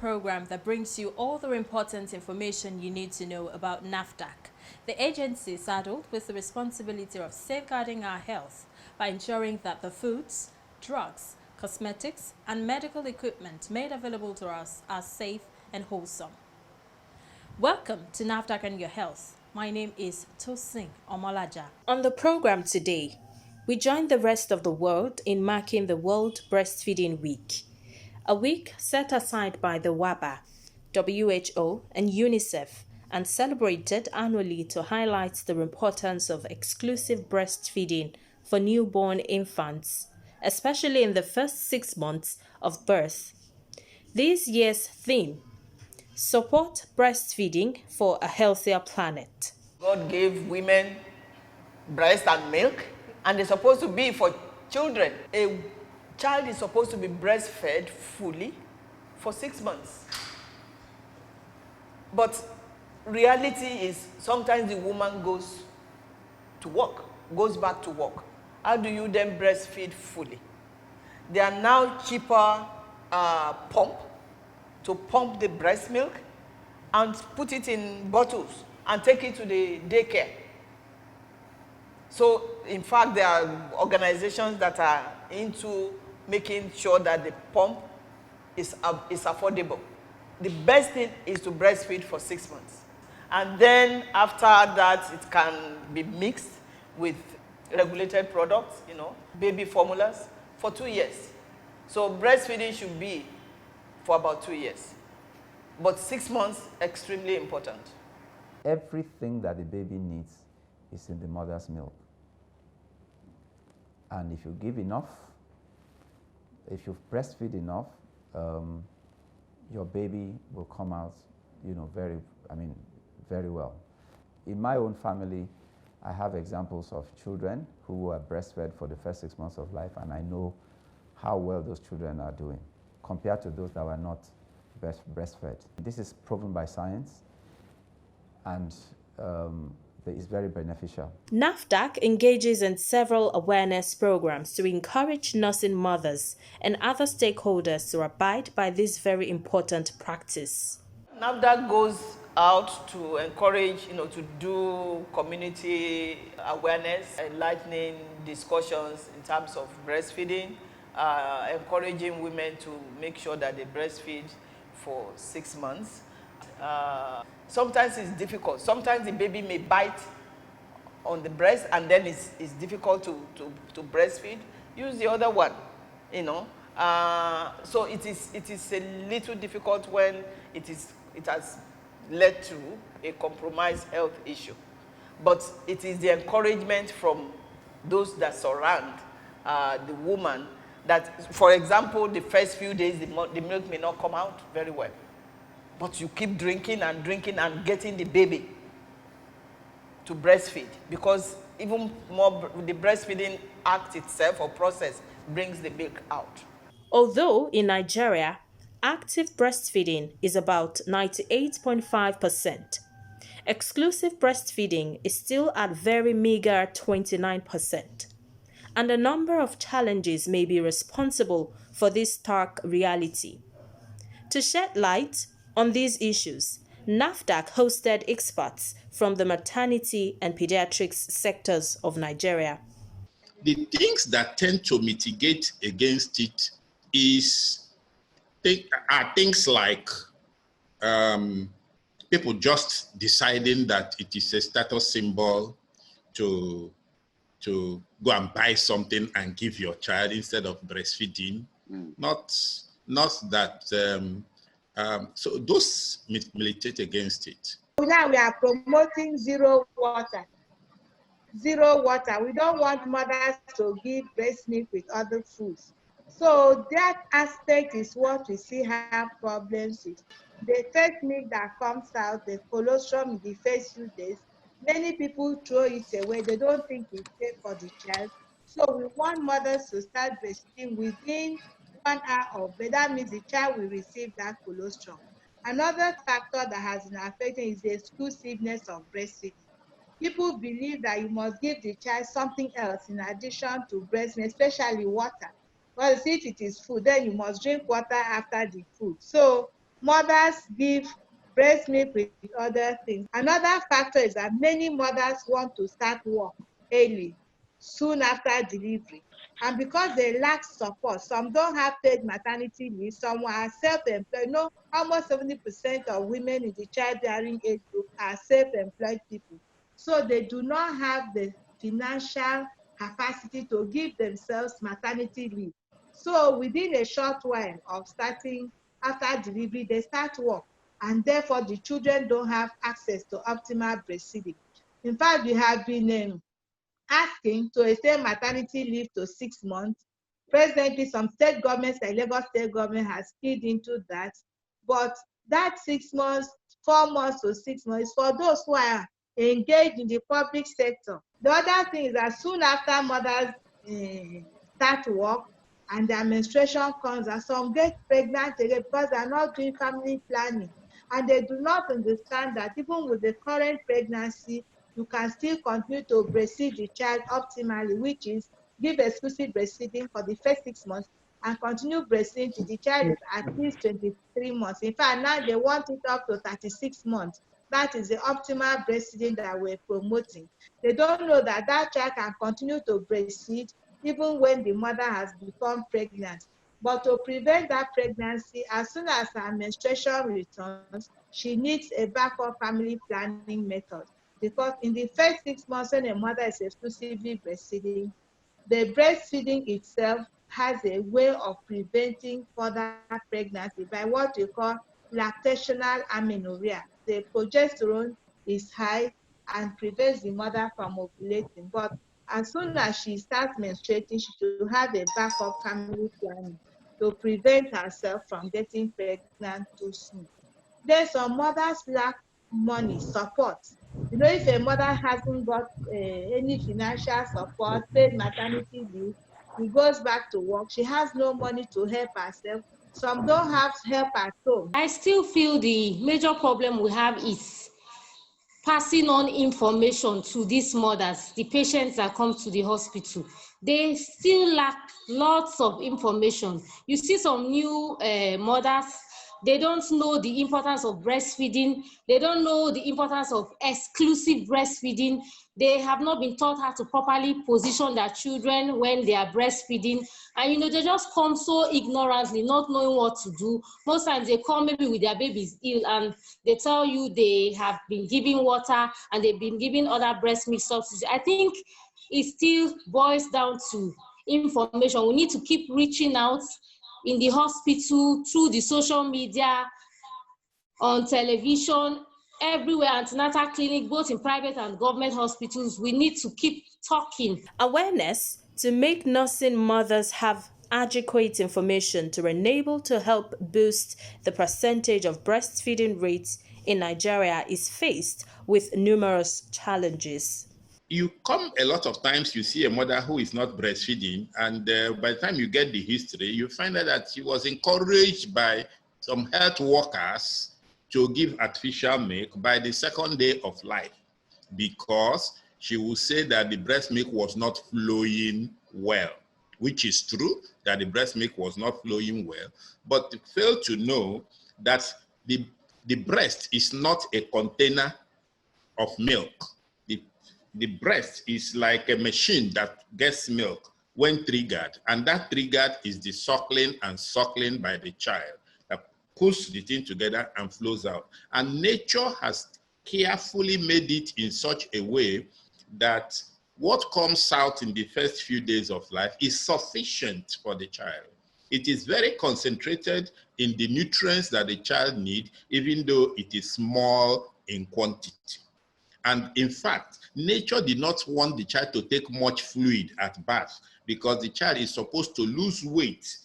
program that brings you all the important information you need to know about NAFDAC, the agency saddled with the responsibility of safeguarding our health by ensuring that the foods, drugs, cosmetics, and medical equipment made available to us are safe and wholesome. Welcome to NAFDAC and Your Health. My name is Tosin Omolaja. On the program today, we join the rest of the world in marking the World Breastfeeding Week, a week set aside by the WABA, WHO, and UNICEF, and celebrated annually to highlight the importance of exclusive breastfeeding for newborn infants, especially in the first 6 months of birth. This year's theme: support breastfeeding for a healthier planet. God gave women breast and milk, and they're supposed to be for children. A child is supposed to be breastfed fully for 6 months. But reality is sometimes the woman goes back to work. How do you then breastfeed fully? There are now cheaper pump to pump the breast milk and put it in bottles and take it to the daycare. So, in fact, there are organizations that are into making sure that the pump is affordable. The best thing is to breastfeed for 6 months. And then after that, it can be mixed with regulated products, baby formulas, for 2 years. So breastfeeding should be for about 2 years. But 6 months, extremely important. Everything that the baby needs is in the mother's milk. And if you give enough, if you breastfeed enough, your baby will come out, very well. In my own family, I have examples of children who were breastfed for the first 6 months of life, and I know how well those children are doing compared to those that were not breastfed. This is proven by science, and is very beneficial. NAFDAC engages in several awareness programs to encourage nursing mothers and other stakeholders to abide by this very important practice. NAFDAC goes out to encourage, to do community awareness, enlightening discussions in terms of breastfeeding, encouraging women to make sure that they breastfeed for 6 months. Sometimes it's difficult. Sometimes the baby may bite on the breast, and then it's difficult to breastfeed. Use the other one, So it is a little difficult when it has led to a compromised health issue. But it is the encouragement from those that surround the woman that, for example, the first few days the milk may not come out very well. But you keep drinking and getting the baby to breastfeed, because even more, the breastfeeding act itself or process brings the milk out. Although in Nigeria, active breastfeeding is about 98.5%, exclusive breastfeeding is still at very meager 29%. And a number of challenges may be responsible for this stark reality. To shed light on these issues, NAFDAC hosted experts from the maternity and pediatrics sectors of Nigeria. The things that tend to mitigate against it are things like people just deciding that it is a status symbol to go and buy something and give your child instead of breastfeeding. Not that. So those militate against it. Now we are promoting zero water. Zero water. We don't want mothers to give breast milk with other foods. So that aspect is what we see have problems with. The first milk that comes out, the colostrum in the first few days, many people throw it away. They don't think it's safe for the child. So we want mothers to start breastfeeding within 1 hour of birth. That means the child will receive that colostrum. Another factor that has been affecting is the exclusiveness of breastfeeding. People believe that you must give the child something else in addition to breast milk, especially water. Because if it is food, then you must drink water after the food. So mothers give breast milk with other things. Another factor is that many mothers want to start work early, soon after delivery. And because they lack support, some don't have paid maternity leave, some are self-employed. No, almost 70% of women in the childbearing age group are self-employed people. So they do not have the financial capacity to give themselves maternity leave. So within a short while of starting after delivery, they start work, and therefore the children don't have access to optimal breastfeeding. In fact, we have been asking to extend maternity leave to 6 months. Presently, some state governments, like Lagos State government, has keyed into that. But that 6 months, 4 months to 6 months, is for those who are engaged in the public sector. The other thing is that soon after mothers start work and their menstruation comes, and some get pregnant again because they are not doing family planning. And they do not understand that even with the current pregnancy, you can still continue to breastfeed the child optimally, which is give exclusive breastfeeding for the first 6 months and continue breastfeeding till the child is at least 23 months. In fact, now they want it up to 36 months. That is the optimal breastfeeding that we're promoting. They don't know that that child can continue to breastfeed even when the mother has become pregnant. But to prevent that pregnancy, as soon as her menstruation returns, she needs a backup family planning method. Because in the first 6 months, when a mother is exclusively breastfeeding, the breastfeeding itself has a way of preventing further pregnancy by what we call lactational amenorrhea. The progesterone is high and prevents the mother from ovulating. But as soon as she starts menstruating, she should have a backup family planning to prevent herself from getting pregnant too soon. Then some mothers lack money, support. You know, if a mother hasn't got any financial support, paid maternity leave, she goes back to work, she has no money to help herself. Some don't have help at home. I still feel the major problem we have is passing on information to these mothers, the patients that come to the hospital. They still lack lots of information. You see some new mothers, they don't know the importance of breastfeeding. They don't know the importance of exclusive breastfeeding. They have not been taught how to properly position their children when they are breastfeeding. And they just come so ignorantly, not knowing what to do. Most times they come maybe with their babies ill and they tell you they have been giving water and they've been giving other breast milk substitutes. I think it still boils down to information. We need to keep reaching out in the hospital, through the social media, on television, everywhere, antenatal clinic, both in private and government hospitals. We need to keep talking. Awareness to make nursing mothers have adequate information to enable to help boost the percentage of breastfeeding rates in Nigeria is faced with numerous challenges. You come a lot of times, you see a mother who is not breastfeeding, and by the time you get the history, you find out that she was encouraged by some health workers to give artificial milk by the second day of life, because she will say that the breast milk was not flowing well, which is true, that the breast milk was not flowing well, but they fail to know that the breast is not a container of milk. The breast is like a machine that gets milk when triggered, and that triggered is the suckling and suckling by the child that pulls the thing together and flows out. And nature has carefully made it in such a way that what comes out in the first few days of life is sufficient for the child. It is very concentrated in the nutrients that the child needs, even though it is small in quantity. And in fact, nature did not want the child to take much fluid at birth, because the child is supposed to lose weight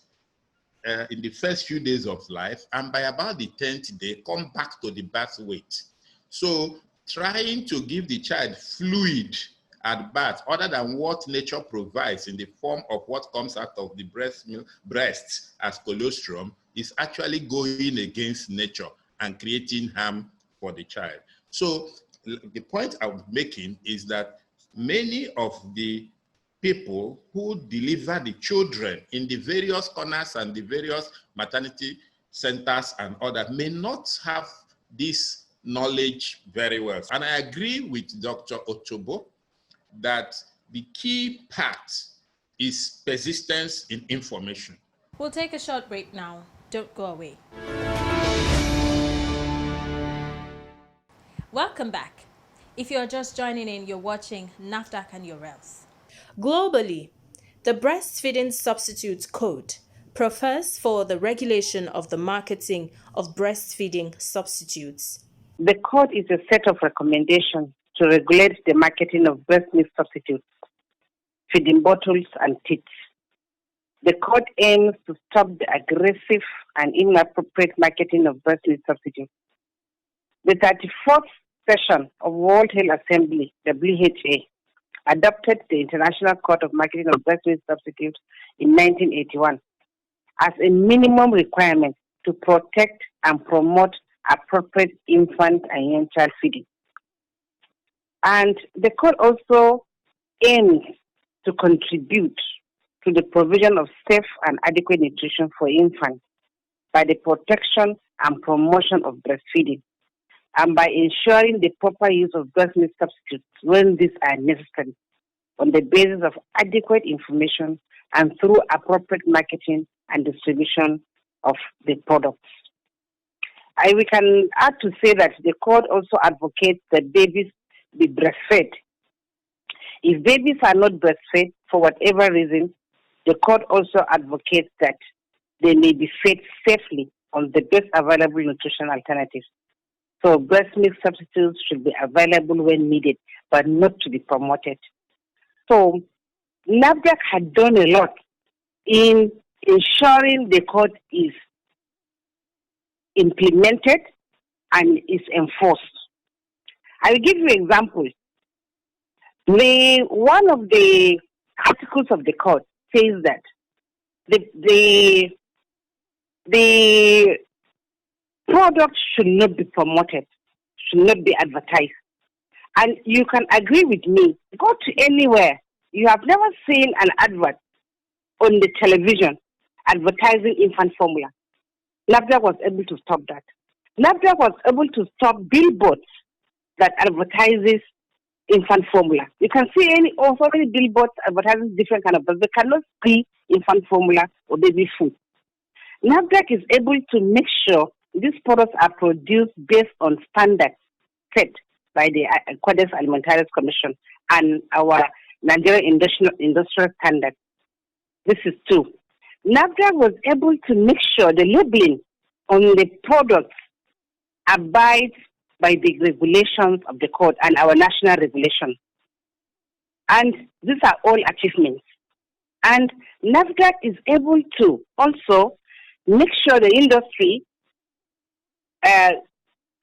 in the first few days of life, and by about the 10th day, come back to the birth weight. So trying to give the child fluid at birth, other than what nature provides in the form of what comes out of the breast as colostrum, is actually going against nature and creating harm for the child. So the point I'm making is that many of the people who deliver the children in the various corners and the various maternity centers and others may not have this knowledge very well. And I agree with Dr. Ochobo that the key part is persistence in information. We'll take a short break now. Don't go away. Welcome back. If you're just joining in, you're watching NAFDAC and Your Health. Globally, the Breastfeeding Substitutes Code provides for the regulation of the marketing of breastfeeding substitutes. The code is a set of recommendations to regulate the marketing of breast milk substitutes, feeding bottles, and teats. The code aims to stop the aggressive and inappropriate marketing of breast milk substitutes. The 34th session of World Health Assembly, WHA, adopted the International Code of Marketing of Breast Milk Substitutes in 1981 as a minimum requirement to protect and promote appropriate infant and young child feeding. And the code also aims to contribute to the provision of safe and adequate nutrition for infants by the protection and promotion of breastfeeding, and by ensuring the proper use of breast milk substitutes when these are necessary, on the basis of adequate information and through appropriate marketing and distribution of the products. We can add to say that the code also advocates that babies be breastfed. If babies are not breastfed for whatever reason, the code also advocates that they may be fed safely on the best available nutrition alternatives. So breast milk substitutes should be available when needed, but not to be promoted. So NAFDAC had done a lot in ensuring the code is implemented and is enforced. I will give you an example. One of the articles of the code says that the product should not be promoted, should not be advertised. And you can agree with me, go to anywhere. You have never seen an advert on the television advertising infant formula. NAFDAC was able to stop that. NAFDAC was able to stop billboards that advertises infant formula. You can see so many billboards advertising different kind of, but they cannot see infant formula or baby food. NAFDAC is able to make sure these products are produced based on standards set by the Codex Alimentarius Commission and our Nigerian industrial standards. This is two. NAFDAC was able to make sure the labeling on the products abides by the regulations of the code and our national regulations. And these are all achievements. And NAFDAC is able to also make sure the industry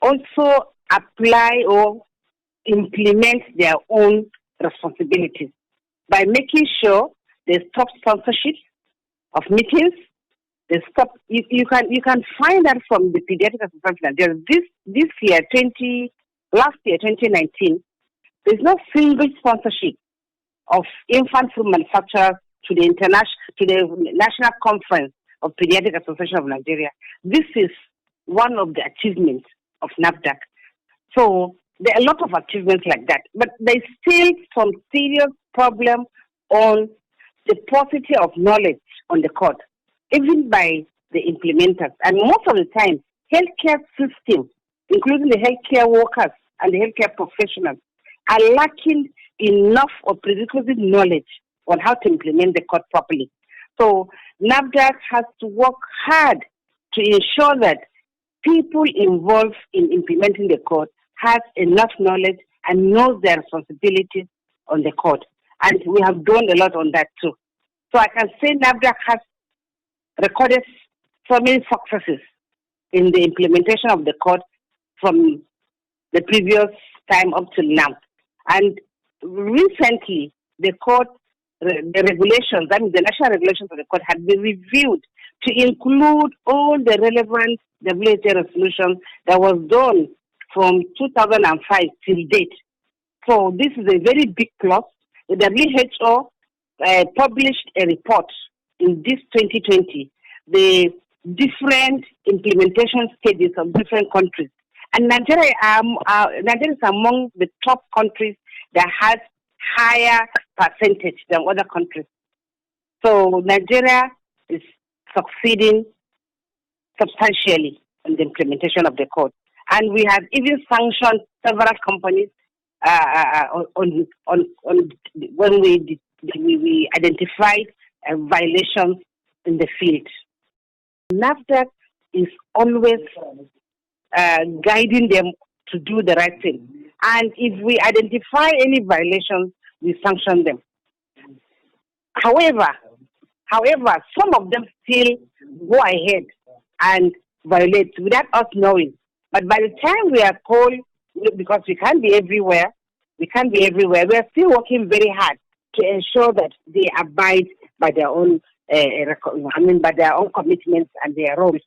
also apply or implement their own responsibilities by making sure they stop sponsorships of meetings. They stop. You can find that from the Pediatric Association. Last year 2019, there's no single sponsorship of infant food manufacturers to the National Conference of Pediatric Association of Nigeria. This is one of the achievements of NAFDAC. So there are a lot of achievements like that, but there's still some serious problem on the paucity of knowledge on the code, even by the implementers. And most of the time, healthcare systems, including the healthcare workers and the healthcare professionals, are lacking enough of prerequisite knowledge on how to implement the code properly. So NAFDAC has to work hard to ensure that people involved in implementing the code have enough knowledge and knows their responsibilities on the code. And we have done a lot on that too. So I can say NAFDAC has recorded so many successes in the implementation of the code from the previous time up to now. And recently, the code, the regulations, that means the national regulations of the code, had been reviewed to include all the relevant WHO resolutions that was done from 2005 till date. So this is a very big plus. The WHO published a report in this 2020. The different implementation stages of different countries. And Nigeria is among the top countries that has higher percentage than other countries. So Nigeria is succeeding substantially in the implementation of the code. And we have even sanctioned several companies on when we identified violations in the field. NAFDAC is always guiding them to do the right thing. And if we identify any violations, we sanction them. However, some of them still go ahead and violate without us knowing. But by the time we are called, because we can't be everywhere, we are still working very hard to ensure that they abide by their own, by their own commitments and their roles.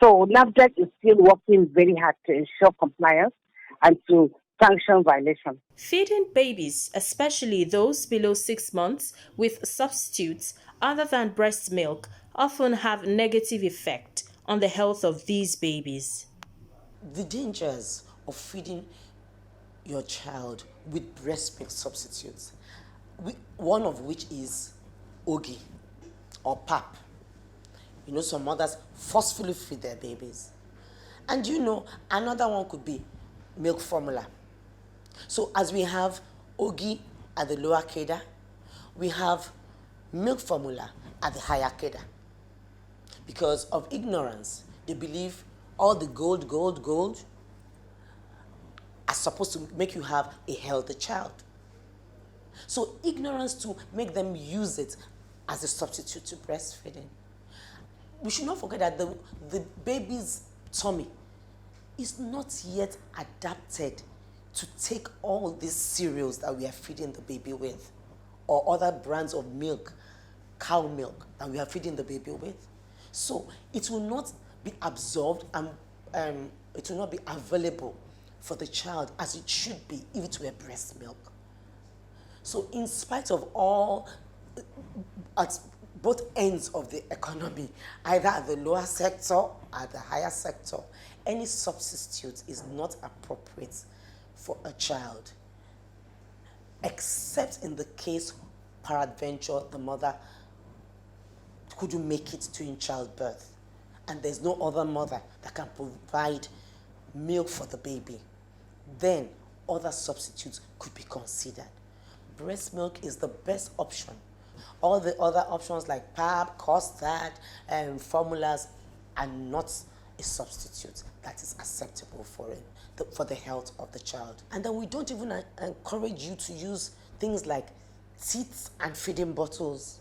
So NAFDAC is still working very hard to ensure compliance and to sanction violations. Feeding babies, especially those below 6 months, with substitutes other than breast milk often have negative effect on the health of these babies. The dangers of feeding your child with breast milk substitutes, one of which is OGI or PAP. Some mothers forcefully feed their babies. And another one could be milk formula. So as we have OGI at the lower cadre, we have milk formula at the higher cadre. Because of ignorance, they believe all the gold are supposed to make you have a healthy child. So ignorance to make them use it as a substitute to breastfeeding. We should not forget that the baby's tummy is not yet adapted to take all these cereals that we are feeding the baby with, or other brands of milk, cow milk, that we are feeding the baby with. So it will not be absorbed and it will not be available for the child as it should be if it were breast milk. So in spite of all, at both ends of the economy, either at the lower sector or at the higher sector, any substitute is not appropriate for a child, except in the case, peradventure, the mother couldn't make it during childbirth, and there's no other mother that can provide milk for the baby. Then other substitutes could be considered. Breast milk is the best option. All the other options like PAP, custard, and formulas are not a substitute that is acceptable for the health of the child. And then we don't even encourage you to use things like teats and feeding bottles.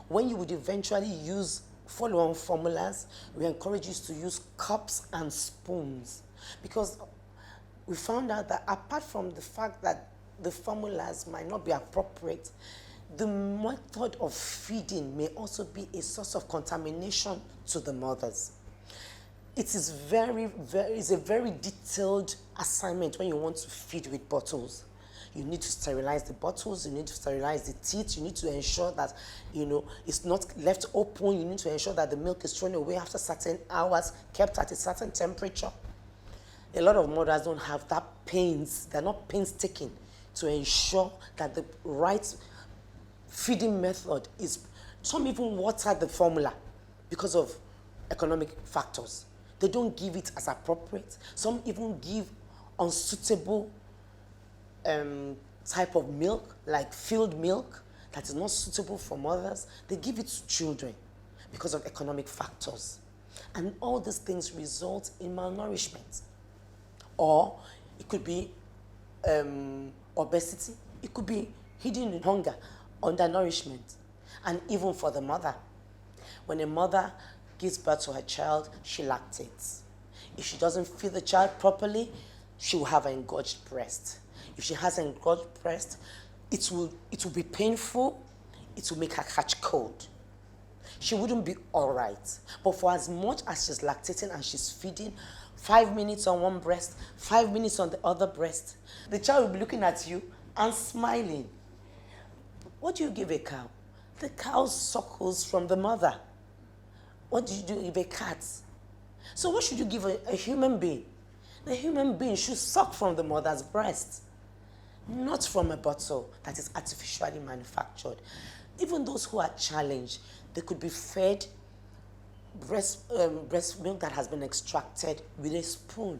When you would eventually use follow-on formulas, we encourage you to use cups and spoons, because we found out that apart from the fact that the formulas might not be appropriate, the method of feeding may also be a source of contamination to the mothers. It is it's a very detailed assignment when you want to feed with bottles. You need to sterilize the bottles, you need to sterilize the teats, you need to ensure that, it's not left open, you need to ensure that the milk is thrown away after certain hours, kept at a certain temperature. A lot of mothers don't have that pains, they're not painstaking to ensure that the right feeding method is. Some even water the formula because of economic factors. They don't give it as appropriate. Some even give unsuitable type of milk, like filled milk, that is not suitable for mothers. They give it to children because of economic factors. And all these things result in malnourishment. Or it could be obesity. It could be hidden hunger, undernourishment. And even for the mother, when a mother gives birth to her child, she lactates. If she doesn't feed the child properly, she will have an engorged breast. If she has an engorged breast, it will be painful. It will make her catch cold. She wouldn't be all right. But for as much as she's lactating and she's feeding, 5 minutes on one breast, 5 minutes on the other breast, the child will be looking at you and smiling. What do you give a cow? The cow suckles from the mother. What do you do if a cat? So what should you give a human being? The human being should suck from the mother's breast, not from a bottle that is artificially manufactured. Even those who are challenged, they could be fed breast milk that has been extracted with a spoon.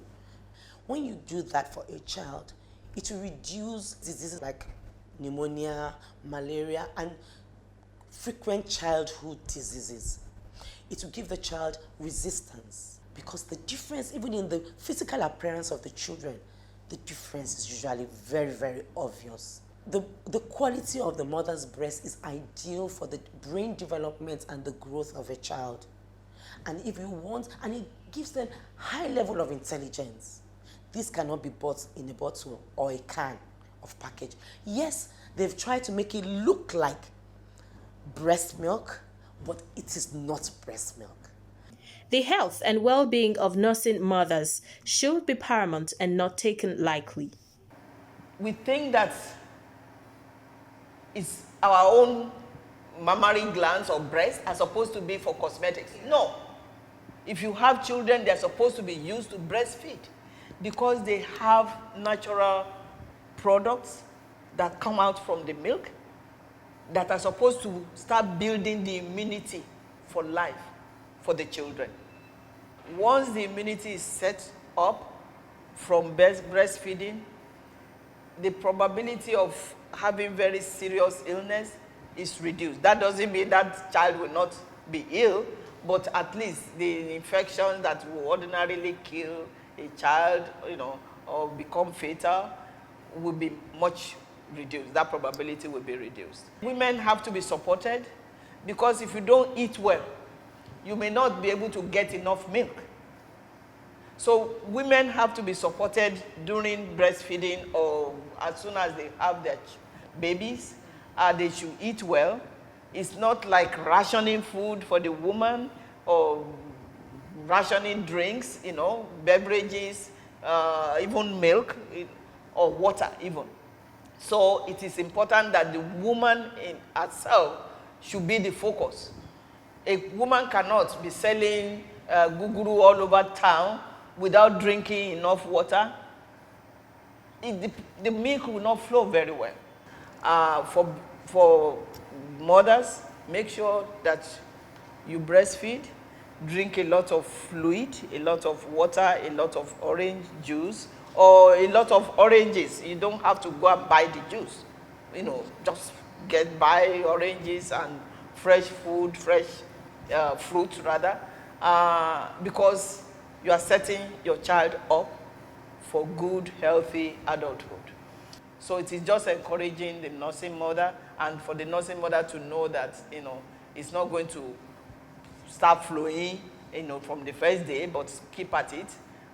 When you do that for a child, it will reduce diseases like pneumonia, malaria, and frequent childhood diseases. It will give the child resistance, because the difference, even in the physical appearance of the children, the difference is usually very, very obvious. The quality of the mother's breast is ideal for the brain development and the growth of a child. And if you want, and it gives them high level of intelligence. This cannot be bought in a bottle or a can of package. Yes, they've tried to make it look like breast milk, but it is not breast milk. The health and well-being of nursing mothers should be paramount and not taken lightly. We think that it's our own mammary glands or breasts are supposed to be for cosmetics. No. If you have children, they're supposed to be used to breastfeed because they have natural products that come out from the milk that are supposed to start building the immunity for life for the children. Once the immunity is set up from breastfeeding, the probability of having very serious illness is reduced. That doesn't mean that child will not be ill, but at least the infection that will ordinarily kill a child, or become fatal will be much reduced. That probability will be reduced. Women have to be supported because if you don't eat well, you may not be able to get enough milk. So women have to be supported during breastfeeding or as soon as they have their babies. They should eat well. It's not like rationing food for the woman or rationing drinks, beverages, even milk or water even. So it is important that the woman in herself should be the focus. A woman cannot be selling guguru all over town without drinking enough water. The milk will not flow very well. For mothers, make sure that you breastfeed, drink a lot of fluid, a lot of water, a lot of orange juice, or a lot of oranges. You don't have to go and buy the juice. Just buy oranges and fresh food, fresh fruit rather, because you are setting your child up for good, healthy adulthood. So it is just encouraging the nursing mother and for the nursing mother to know that, it's not going to start flowing, from the first day, but keep at it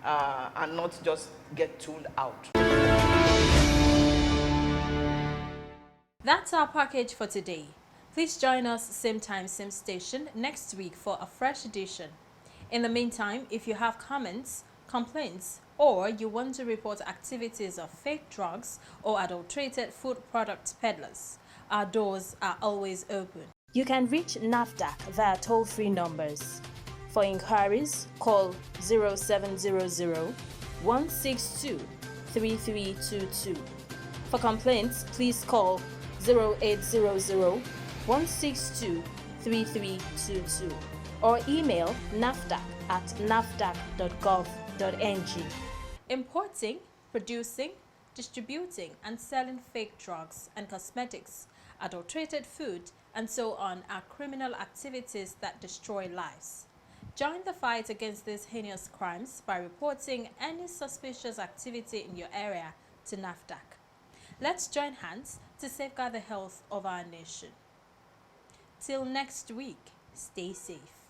and not just get tuned out. That's our package for today. Please join us same time, same station next week for a fresh edition. In the meantime, if you have comments, complaints, or you want to report activities of fake drugs or adulterated food product peddlers, our doors are always open. You can reach NAFDAC via toll-free numbers. For inquiries, call 0700-162-3322. For complaints, please call 0800-162-3322 or email nafdac@nafdac.gov.ng. Importing, producing, distributing and selling fake drugs and cosmetics, adulterated food, and so on are criminal activities that destroy lives. Join the fight against these heinous crimes by reporting any suspicious activity in your area to NAFDAC. Let's join hands to safeguard the health of our nation. Till next week, stay safe.